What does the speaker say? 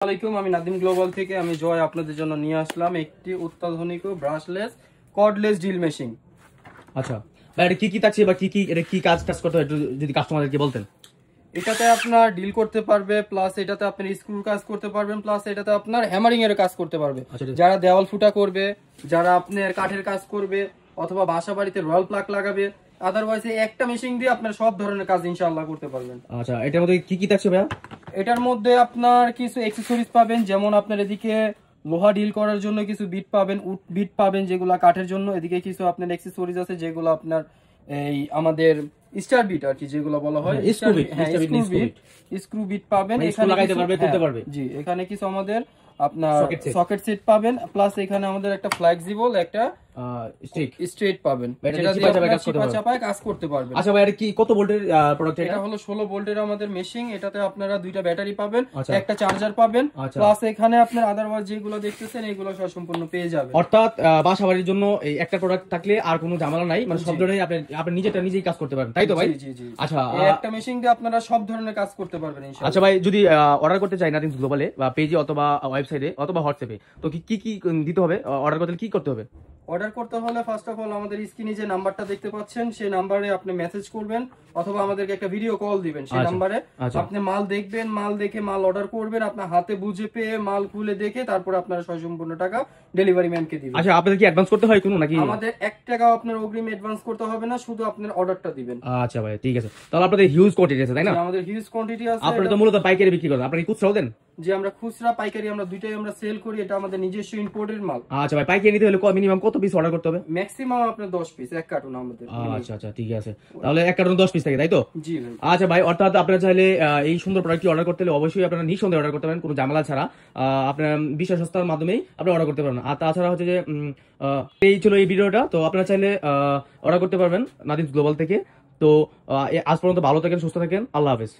আসসালামাইকুম, আমি নাদিম গ্লোবাল থেকে আমি জয় আপনাদের জন্য নিয়ে আসলাম একটি অত্যাধুনিক ব্রাশলেস কর্ডলেস ড্রিল মেশিন। আচ্ছা ভাই, এটা কি কি থাকছে বা কি কি এটা কি কাজ কাজ করতে হয় একটু যদি কাস্টমারদেরকে বলতেন। এটাতে আপনার ডিল করতে পারবে, প্লাস এটাতে আপনার স্ক্রু কাজ করতে পারবেন, প্লাস এটাতে আপনার হ্যামারিং এর কাজ করতে পারবে। যারা দেওয়াল ফুটা করবে, যারা আপনার কাঠের কাজ করবে, অথবা বাসা বাড়িতে রয়্যাল প্লাগ লাগাবে, আদারওয়াইজ একটা মেশিন দিয়ে আপনার সব ধরনের কাজ ইনশাআল্লাহ করতে পারবেন। আচ্ছা, এটার মধ্যে কি কি থাকছে ভাইয়া? এটার মধ্যে আপনার কিছু অ্যাকসেসরিজ পাবেন, যেমন আপনার এদিকে লোহা ডিল করার জন্য কিছু বিট পাবেন, উড বিট পাবেন যেগুলো কাঠের জন্য। এদিকে কিছু আপনার অ্যাকসেসরিজ আছে যেগুলো আপনার এই আমাদের স্টার বিট আর কি যেগুলো বলা হয়, স্ক্রু বিট পাবেন। এখানে লাগাইতে পারবে, করতে পারবে। জি, এখানে কিছু আমাদের আপনার সকেট সেট পাবেন, প্লাস এখানে আমাদের একটা ফ্লেক্সিবল একটা স্ট্রেট পাবেন, যেটা দিয়ে আপনারা চিপা-চাপায় কাজ করতে পারবেন। আচ্ছা ভাই, এটা কি কত ভোল্টের প্রোডাক্ট? এটা হলো 16 ভোল্টের আমাদের মেশিন। এটাতে আপনারা দুইটা ব্যাটারি পাবেন, একটা চার্জার পাবেন, প্লাস এখানে আপনার আদারওয়াইজ যেগুলো দেখতেছেন এগুলো সব সম্পূর্ণ পেয়ে যাবেন। অর্থাৎ বাসাবাড়ির জন্য এই একটা প্রোডাক্ট থাকলে আর কোনো ঝামেলা নাই, মানে সব ধরনের আপনি নিজেই কাজ করতে পারেন, তাই তো ভাই? জি জি। আচ্ছা, এই একটা মেশিন দিয়ে আপনারা সব ধরনের কাজ করতে পারবেন ইনশাআল্লাহ। আচ্ছা ভাই, যদি অর্ডার করতে চাই নাদিম গ্লোবালে বা পেজে অথবা ওয়েবসাইটে অথবা হোয়াটসঅ্যাপে, তো কি কি দিতে হবে? অর্ডার করতে কি করতে হবে? অর্ডার করতে হলে ফার্স্ট অফ অল আমাদের স্ক্রিনে যে নাম্বারটা দেখতে পাচ্ছেন সেই নাম্বারে আপনি মেসেজ করবেন, অথবা আমাদেরকে একটা ভিডিও কল দিবেন। সেই নাম্বারে আপনি মাল দেখবেন, মাল দেখে মাল অর্ডার করবেন, আপনার হাতে বুঝে পেয়ে মাল খুলে দেখে তারপর আপনারা সম্পূর্ণ টাকা ডেলিভারি ম্যানকে দিবেন। আচ্ছা, আপনাদের কি অ্যাডভান্স করতে হয় কোনো নাকি? আমাদের 1 টাকাও আপনার অগ্রিম অ্যাডভান্স করতে হবে না, শুধু আপনার অর্ডারটা দিবেন। আচ্ছা ভাই, ঠিক আছে। তাহলে আপনাদের হিউজ কোয়ান্টিটি আছে, তাই না? আমাদের হিউজ কোয়ান্টিটি আছে। আপনারা তো মূলত পাইকারি বিক্রি করেন, আপনারা কি খুচরাও দেন? যে আমরা খুচরা পাইকারি আমরা দুইটাই আমরা সেল করি, এটা আমাদের নিজস্ব ইম্পোর্টের মাল। আচ্ছা ভাই, পাইকারি নিতে হলে মিনিমাম কত পিস অর্ডার করতে হবে? ম্যাক্সিমাম আপনার 10 পিস, এক কার্টুন আমাদের। আচ্ছা আচ্ছা, ঠিক আছে। তাহলে এক কার্টুন 10 পিস থাকে, তাই তো? জি ভাই। আচ্ছা ভাই, অর্থাৎ আপনারা চাইলে এই সুন্দর প্রোডাক্টটি অর্ডার করতে হলে অবশ্যই আপনারা নিঃসন্দেহে অর্ডার করতে পারেন, কোনো ঝামেলা ছাড়া। আপনার বিশেষ সংস্থার মাধ্যমেই আপনারা অর্ডার করতে পারেন। আর তাছাড়া হচ্ছে যে এই ছিল এই ভিডিওটা, তো আপনারা চাইলে অর্ডার করতে পারবেন নাদিম গ্লোবাল থেকে। তো আজ পর্যন্ত ভালো থাকেন, সুস্থ থাকেন, আল্লাহ হাফেজ।